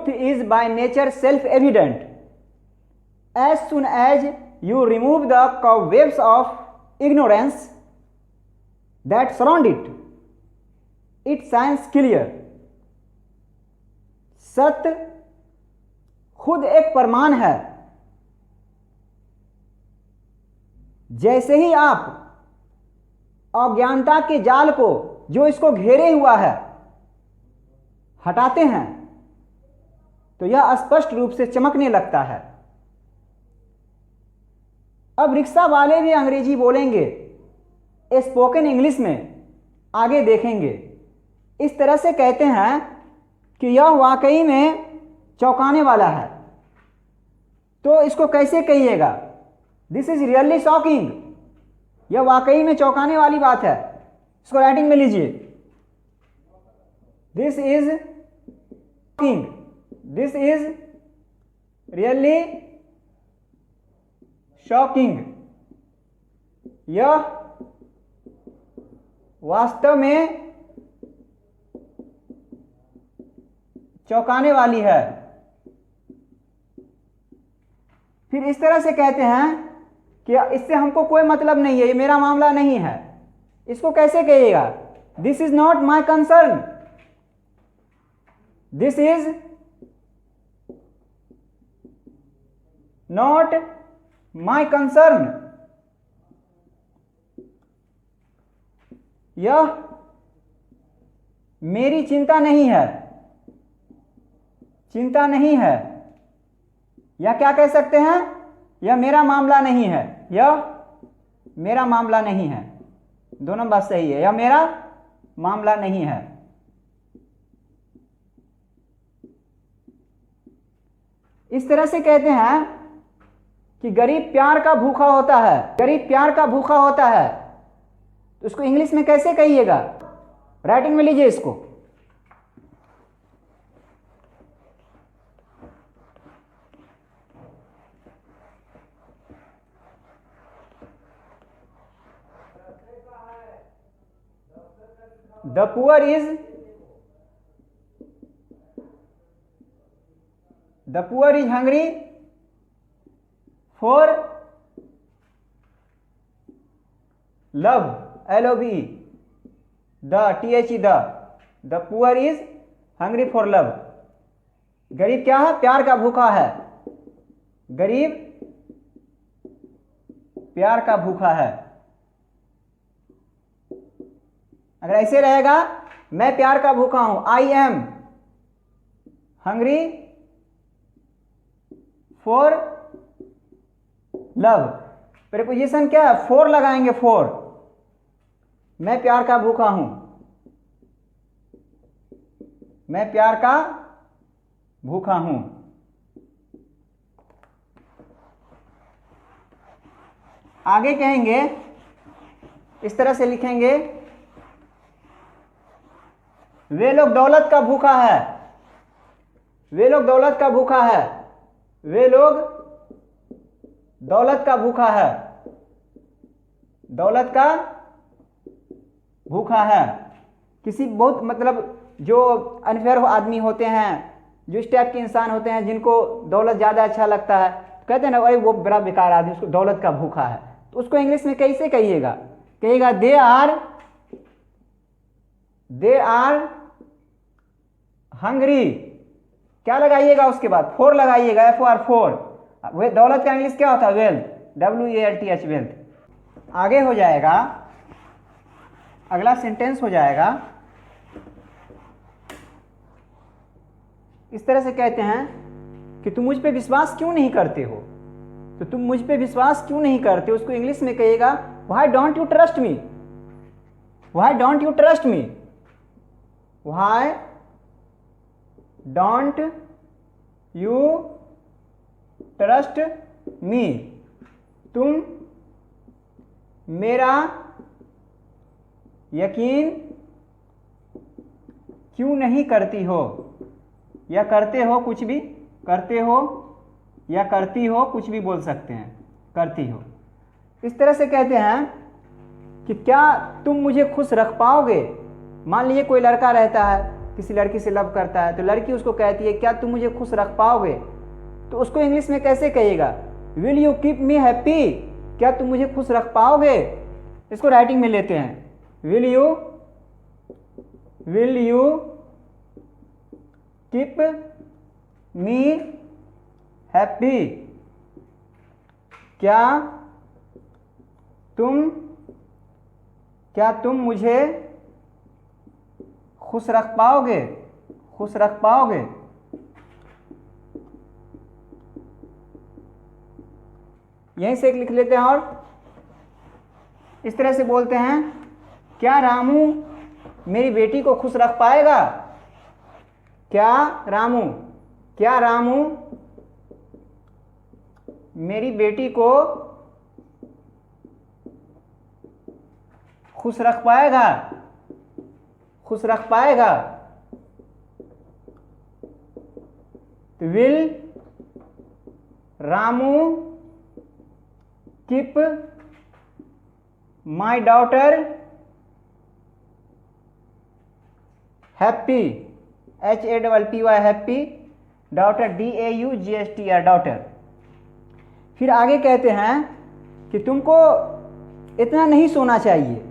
truth is by nature self-evident. As soon as you remove the cobwebs of ignorance that surround it, it shines clear. सत्य खुद एक प्रमाण है। जैसे ही आप अज्ञानता के जाल को, जो इसको घेरे हुआ है, हटाते हैं तो यह स्पष्ट रूप से चमकने लगता है। अब रिक्शा वाले भी अंग्रेजी बोलेंगे, स्पोकन इंग्लिश में आगे देखेंगे। इस तरह से कहते हैं कि यह वाकई में चौंकाने वाला है। तो इसको कैसे कहिएगा? This is really shocking. यह वाकई में चौंकाने वाली बात है। इसको राइटिंग में लीजिए। This is shocking, this is really shocking. यह वास्तव में चौंकाने वाली है। फिर इस तरह से कहते हैं कि इससे हमको कोई मतलब नहीं है, ये मेरा मामला नहीं है। इसको कैसे कहिएगा? This is not my concern, this is not my concern. यह मेरी चिंता नहीं है, चिंता नहीं है। या क्या कह सकते हैं? यह मेरा मामला नहीं है, यह मेरा मामला नहीं है। दोनों बात सही है। यह मेरा मामला नहीं है। इस तरह से कहते हैं कि गरीब प्यार का भूखा होता है, गरीब प्यार का भूखा होता है। तो उसको इंग्लिश में कैसे कहिएगा? राइटिंग में लीजिए इसको। The poor is hungry for love, L-O-V-E, the poor is hungry for love। गरीब क्या है? प्यार का भूखा है। गरीब प्यार का भूखा है। अगर ऐसे रहेगा, मैं प्यार का भूखा हूं, I am hungry for love. Preposition क्या है? फॉर लगाएंगे, फॉर। मैं प्यार का भूखा हूं, मैं प्यार का भूखा हूं। आगे कहेंगे, इस तरह से लिखेंगे, वे लोग दौलत का भूखा है, वे लोग दौलत का भूखा है, वे लोग दौलत का भूखा है, दौलत का भूखा है। किसी बहुत मतलब जो अनफेयर आदमी होते हैं, जो इस टाइप के इंसान होते हैं जिनको दौलत ज़्यादा अच्छा लगता है, कहते हैं ना, अरे वो बड़ा बेकार आदमी, उसको दौलत का भूखा है। तो उसको इंग्लिश में कैसे कहिएगा? कहिएगा दे आर हंग्री। क्या लगाइएगा उसके बाद? फोर लगाइएगा, FOR, फोर। वे दौलत का इंग्लिश क्या होता है? Wealth, WEALTH, wealth. आगे हो जाएगा, अगला सेंटेंस हो जाएगा, इस तरह से कहते हैं कि तुम मुझ पे विश्वास क्यों नहीं करते हो? तो तुम मुझ पे विश्वास क्यों नहीं करते? उसको इंग्लिश में कहिएगा, why don't you trust me, why don't you trust me, why don't you trust me. तुम मेरा यकीन क्यों नहीं करती हो, या करते हो, कुछ भी करते हो या करती हो, कुछ भी बोल सकते हैं, करती हो। इस तरह से कहते हैं कि क्या तुम मुझे खुश रख पाओगे? मान लीजिए कोई लड़का रहता है, किसी लड़की से लव करता है तो लड़की उसको कहती है क्या तुम मुझे खुश रख पाओगे, तो उसको इंग्लिश में कैसे कहिएगा, will you keep me happy, क्या तुम मुझे खुश रख पाओगे। इसको राइटिंग में लेते हैं, will you keep me happy, क्या तुम मुझे खुश रख पाओगे, खुश रख पाओगे। यहीं से एक लिख लेते हैं और इस तरह से बोलते हैं, क्या रामू मेरी बेटी को खुश रख पाएगा, क्या रामू मेरी बेटी को खुश रख पाएगा, खुश रख पाएगा। तो will Ramu keep my daughter happy, HAPPY happy, daughter DAUGHTR daughter. फिर आगे कहते हैं कि तुमको इतना नहीं सोना चाहिए,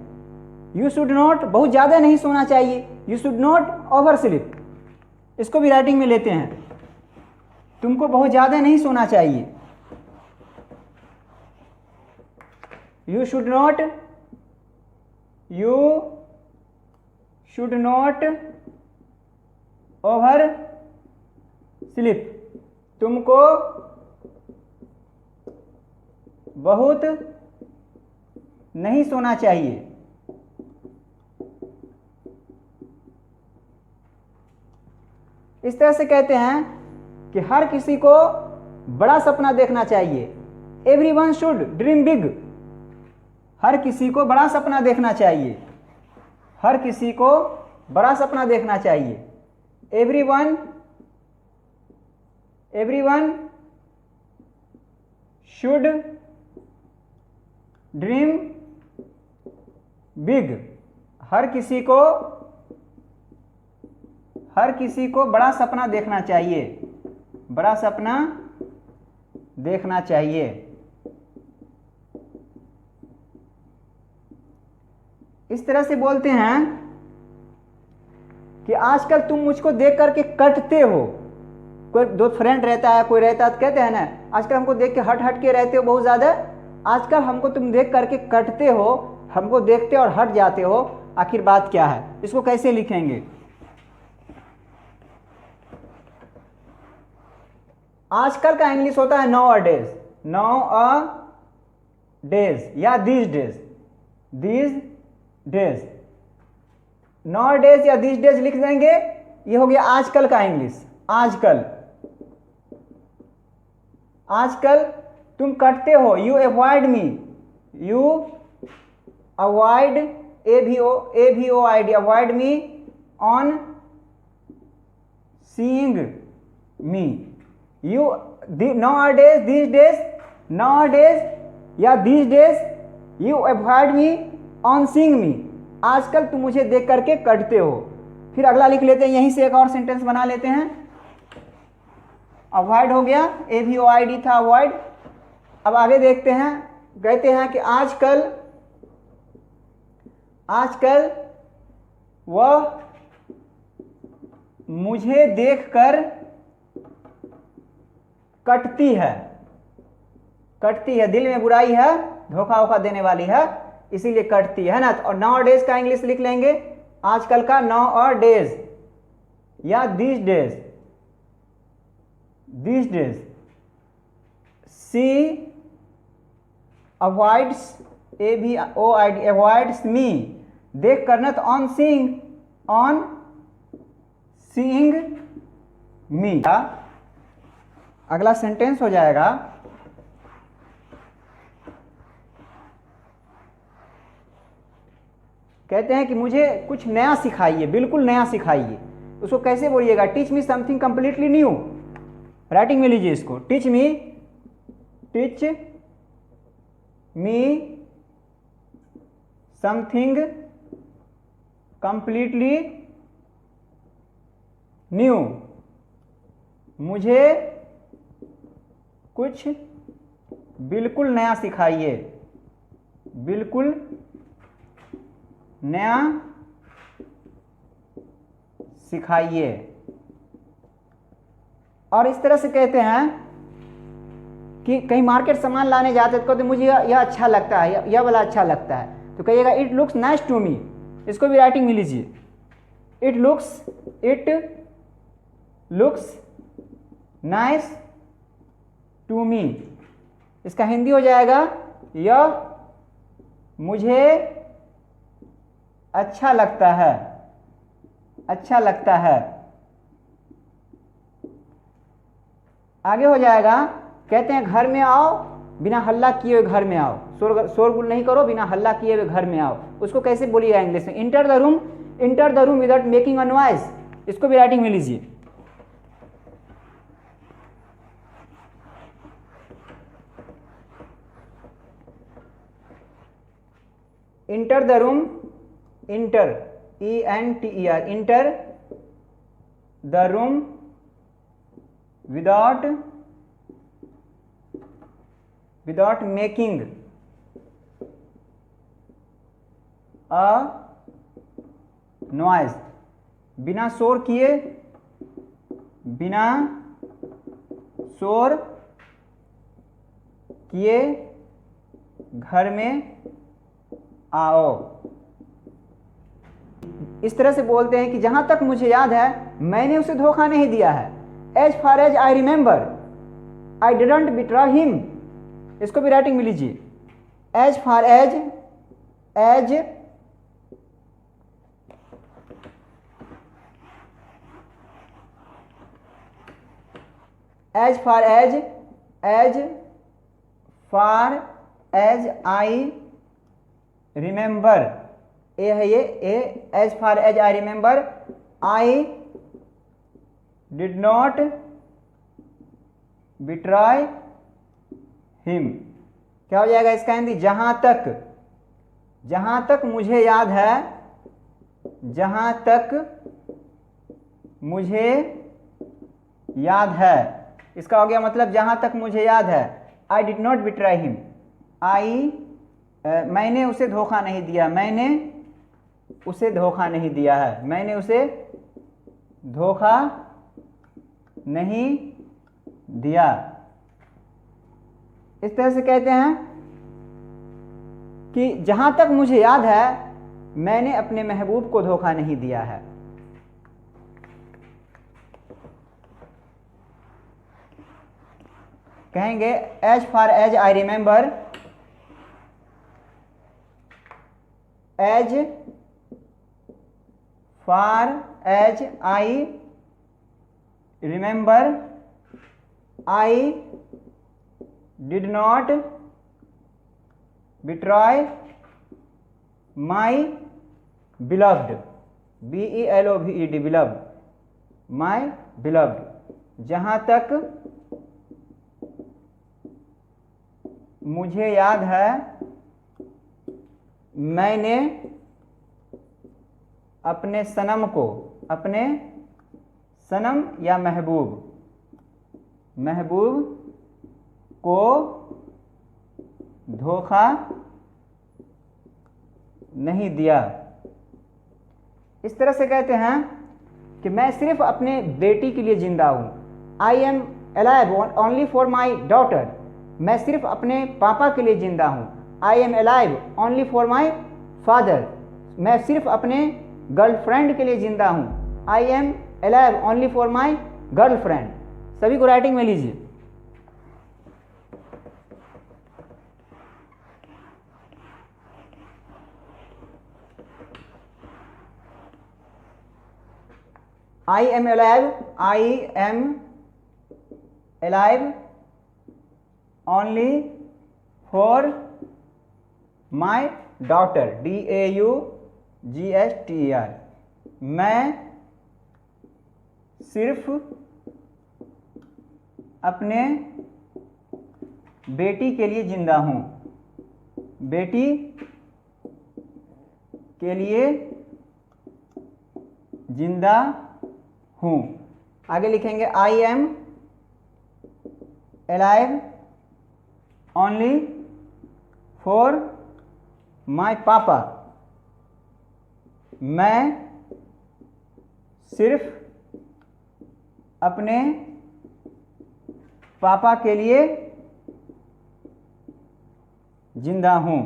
यू शुड नॉट, बहुत ज़्यादा नहीं सोना चाहिए, you should not over sleep. इसको भी राइटिंग में लेते हैं, तुमको बहुत ज़्यादा नहीं सोना चाहिए, you should not over sleep, तुमको बहुत नहीं सोना चाहिए। इस तरह से कहते हैं कि हर किसी को बड़ा सपना देखना चाहिए, एवरीवन शुड ड्रीम बिग, हर किसी को बड़ा सपना देखना चाहिए, हर किसी को बड़ा सपना देखना चाहिए। एवरीवन शुड ड्रीम बिग, हर किसी को बड़ा सपना देखना चाहिए, बड़ा सपना देखना चाहिए। इस तरह से बोलते हैं कि आजकल तुम मुझको देख करके कटते हो, कोई दो फ्रेंड रहता है, कोई रहता है तो कहते हैं ना आजकल हमको देख के हट के रहते हो बहुत ज़्यादा, आजकल हमको तुम देख करके कटते हो, हमको देखते और हट जाते हो, आखिर बात क्या है। इसको कैसे लिखेंगे, आजकल का इंग्लिश होता है नाउ अ डेज या दीज डेज, नाउ डेज या दीज डेज लिख देंगे, ये हो गया आजकल का इंग्लिश। आजकल तुम कटते हो, you avoid me, you avoid AVOID avoid me on seeing me, you nowadays या these days you avoid me on seeing me, आजकल तुम मुझे देख करके कटते हो। फिर अगला लिख लेते हैं, यहीं से एक और सेंटेंस बना लेते हैं। अवॉइड हो गया, AVOID था अवॉइड। अब आगे देखते हैं, कहते हैं कि आजकल वह मुझे देखकर कटती है, दिल में बुराई है, धोखा देने वाली है, इसीलिए कटती है ना। और नाउ डेज का इंग्लिश लिख लेंगे, आजकल का नाउ डेज या these days. She avoids AVOID avoids me, देख करना तो ऑन सीइंग मी। अगला सेंटेंस हो जाएगा, कहते हैं कि मुझे कुछ नया सिखाइए, बिल्कुल नया सिखाइए। उसको कैसे बोलिएगा, teach me something completely new. Writing में लीजिए इसको, teach me something completely new, मुझे कुछ बिल्कुल नया सिखाइए, बिल्कुल नया सिखाइए। और इस तरह से कहते हैं कि कहीं मार्केट सामान लाने जाते तो कहते मुझे यह अच्छा लगता है, यह वाला अच्छा लगता है, तो कहिएगा it looks nice to me. इसको भी राइटिंग में लीजिए, it looks nice to me. इसका हिंदी हो जाएगा यह मुझे अच्छा लगता है, अच्छा लगता है। आगे हो जाएगा, कहते हैं घर में आओ, बिना हल्ला किए हुए घर में आओ, शोरगुल नहीं करो, बिना हल्ला किए हुए घर में आओ। उसको कैसे बोलिएगा इंग्लिश में? Enter the room without making a noise. इसको भी राइटिंग में लीजिए, enter the room, inter ENTER, enter the room without making a noise, बिना शोर किए, बिना शोर किए घर में आओ। इस तरह से बोलते हैं कि जहां तक मुझे याद है मैंने उसे धोखा नहीं दिया है। As far as I remember I didn't betray him. इसको भी राइटिंग में लीजिए, as far as I remember, ए है ये, as far as I remember I did not betray him. क्या हो जाएगा इसका हिंदी? जहां तक मुझे याद है, जहां तक मुझे याद है। इसका हो गया मतलब जहां तक मुझे याद है, आई डिड नॉट बिट्राय हिम, मैंने उसे धोखा नहीं दिया, मैंने उसे धोखा नहीं दिया है, मैंने उसे धोखा नहीं दिया। इस तरह से कहते हैं कि जहां तक मुझे याद है मैंने अपने महबूब को धोखा नहीं दिया है। कहेंगे as far as I remember, as far as I remember I did not betray my beloved, BELOVED, beloved, my beloved. जहां तक मुझे याद है मैंने अपने सनम को, अपने सनम या महबूब को धोखा नहीं दिया। इस तरह से कहते हैं कि मैं सिर्फ अपने बेटी के लिए जिंदा हूं। I am alive only for my daughter. मैं सिर्फ अपने पापा के लिए जिंदा हूं। I am alive only for my father. मैं सिर्फ अपने गर्लफ्रेंड के लिए जिंदा हूं। I am alive only for my girlfriend. सभी को राइटिंग में लीजिए। I am alive only for my daughter, DAUGHTER। मैं सिर्फ अपने बेटी के लिए जिंदा हूँ, बेटी के लिए जिंदा हूँ। आगे लिखेंगे I am alive only for my पापा। मैं सिर्फ अपने पापा के लिए जिंदा हूं।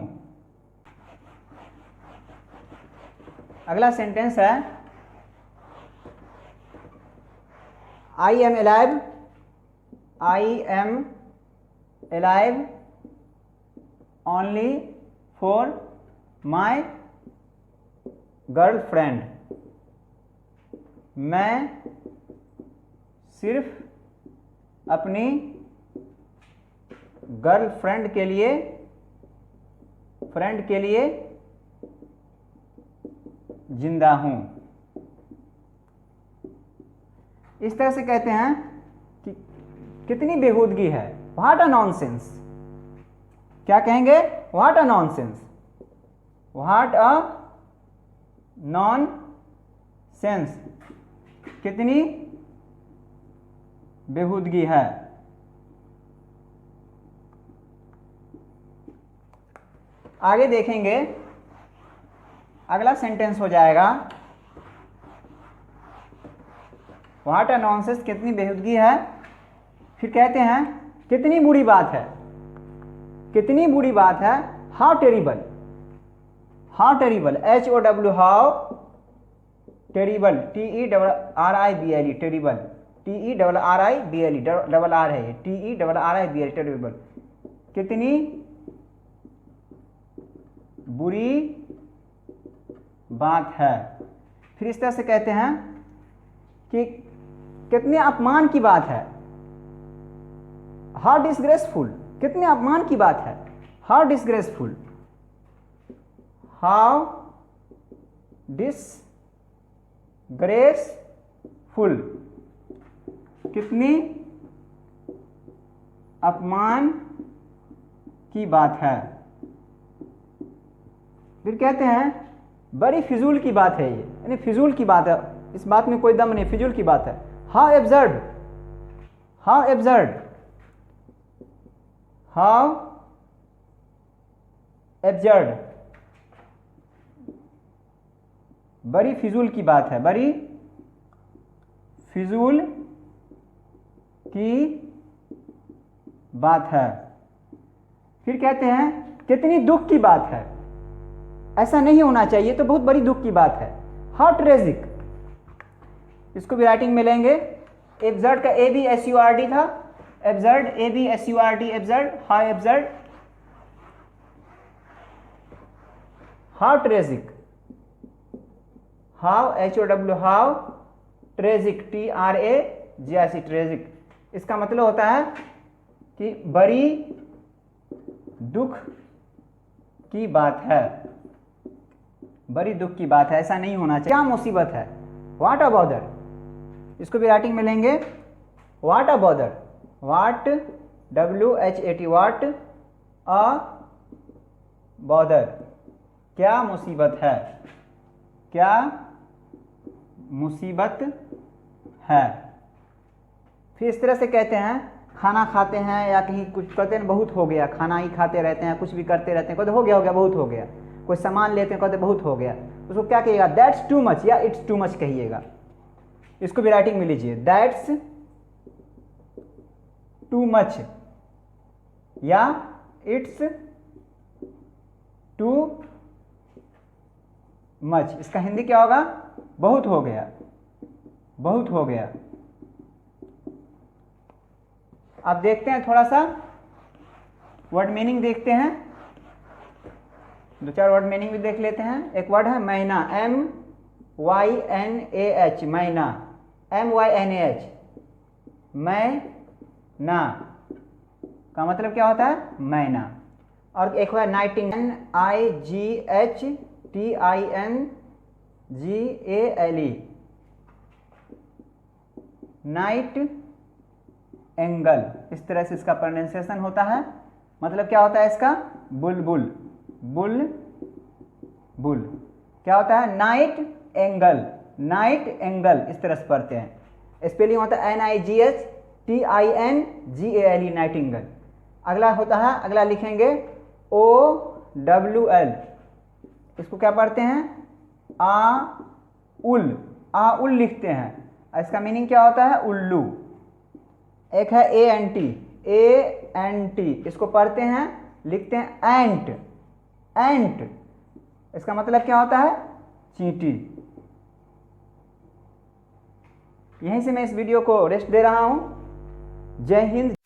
अगला सेंटेंस है I am alive, I am alive only for my girlfriend. मैं सिर्फ अपनी गर्लफ्रेंड के लिए जिंदा हूं। इस तरह से कहते हैं कि कितनी बेहूदगी है, व्हाट अ नॉनसेंस। क्या कहेंगे? What a nonsense, what a nonsense, कितनी बेहूदगी है। आगे देखेंगे, अगला सेंटेंस हो जाएगा व्हाट अ नॉनसेंस, कितनी बेहूदगी है। फिर कहते हैं कितनी बुरी बात है, कितनी बुरी बात है। How terrible, how terrible, HOW, how terrible, TERRIBLE, terrible, TERRIBLE, double R है, TERRIBLE, टेरिबल, कितनी बुरी बात है। फिर इस तरह से कहते हैं कि कितने अपमान की बात है, हाउ डिसग्रेसफुल, कितने अपमान की बात है, हाउ डिसग्रेसफुल, हाउ डिसग्रेसफुल, कितनी अपमान की बात है। फिर कहते हैं बड़ी फिजूल की बात है ये, यानी फिजूल की बात है, इस बात में कोई दम नहीं, फिजूल की बात है। How absurd, how absurd, how absurd, बड़ी फिजूल की बात है, बड़ी फिजूल की बात है। फिर कहते हैं कितनी दुख की बात है, ऐसा नहीं होना चाहिए, तो बहुत बड़ी दुख की बात है। हाउ ट्रेजिक, इसको भी राइटिंग में लेंगे। एब्सर्ड का ABSURD था, absurd, ABSURD, absurd, how absurd, how tragic, how HOW, how tragic, TRAGIC, tragic. इसका मतलब होता है कि बड़ी दुख की बात है, बड़ी दुख की बात है, ऐसा नहीं होना चाहिए। क्या मुसीबत है, व्हाट अ बॉदर, इसको भी राइटिंग में लेंगे। What a bother, what, WHAT, what a bother, क्या मुसीबत है, क्या मुसीबत है। फिर इस तरह से कहते हैं खाना खाते हैं या कहीं कुछ करते हैं, बहुत हो गया, खाना ही खाते रहते हैं, कुछ भी करते रहते हैं, कहते हो गया, बहुत हो गया। कोई सामान लेते हैं, कहते बहुत हो गया, उसको क्या कहिएगा? दैट्स टू मच या इट्स टू मच कहिएगा। इसको भी राइटिंग में लीजिए, दैट्स टू मच या इट्स टू मच। इसका हिंदी क्या होगा? बहुत हो गया, बहुत हो गया। अब देखते हैं थोड़ा सा वर्ड मीनिंग देखते हैं, दो चार वर्ड मीनिंग भी देख लेते हैं। एक वर्ड है मैना, MYNAH, मैना, MYNAH, मैना का मतलब क्या होता है? मैना। और एक है नाइटिंग, NIGHTINGALE, नाइट एंगल। इस तरह से इसका प्रोनाउंसिएशन होता है। मतलब क्या होता है इसका? बुलबुल, बुल क्या होता है? नाइट एंगल, नाइट एंगल, इस तरह से पढ़ते हैं। स्पेलिंग होता है NIGHTINGALE, नाइटिंगेल। अगला होता है, अगला लिखेंगे OWL, इसको क्या पढ़ते हैं? आउल, आउल लिखते हैं। इसका मीनिंग क्या होता है? उल्लू। एक है ANT, इसको पढ़ते हैं, लिखते हैं एंट, एंट। इसका मतलब क्या होता है? चींटी। यहीं से मैं इस वीडियो को रेस्ट दे रहा हूं। जय हिंद।